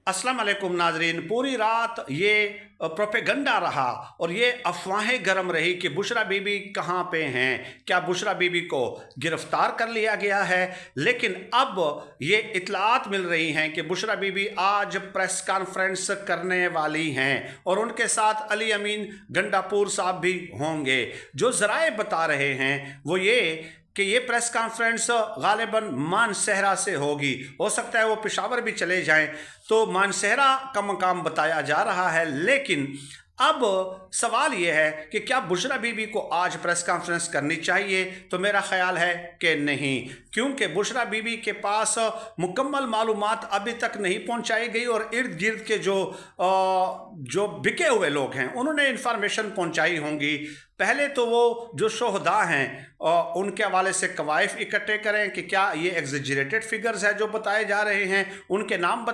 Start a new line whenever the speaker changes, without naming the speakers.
अस्सलाम वालेकुम नाजरीन। पूरी रात ये प्रोपेगंडा रहा और ये अफवाहें गर्म रही कि बुशरा बीबी कहाँ पे हैं, क्या बुशरा बीबी को गिरफ्तार कर लिया गया है। लेकिन अब ये इत्तलात मिल रही हैं कि बुशरा बीबी आज प्रेस कॉन्फ्रेंस करने वाली हैं और उनके साथ अली अमीन गंडापुर साहब भी होंगे। जो ज़राए बता रहे हैं वो ये कि ये प्रेस कॉन्फ्रेंस गालिबन मानसहरा से होगी। हो सकता है वो पेशावर भी चले जाएं, तो मानसहरा का मकाम बताया जा रहा है। लेकिन अब सवाल ये है कि क्या बुशरा बीबी को आज प्रेस कॉन्फ्रेंस करनी चाहिए? तो मेरा ख्याल है कि नहीं, क्योंकि बुशरा बीबी के पास मुकम्मल मालूमात अभी तक नहीं पहुंचाई गई और इर्द गिर्द के जो बिके हुए लोग हैं उन्होंने इंफॉर्मेशन पहुंचाई होंगी। पहले तो वो जो शोहदा हैं उनके हवाले से कवायफ इकट्ठे करें कि क्या ये एग्जेजरेटेड फिगर्स है जो बताए जा रहे हैं, उनके नाम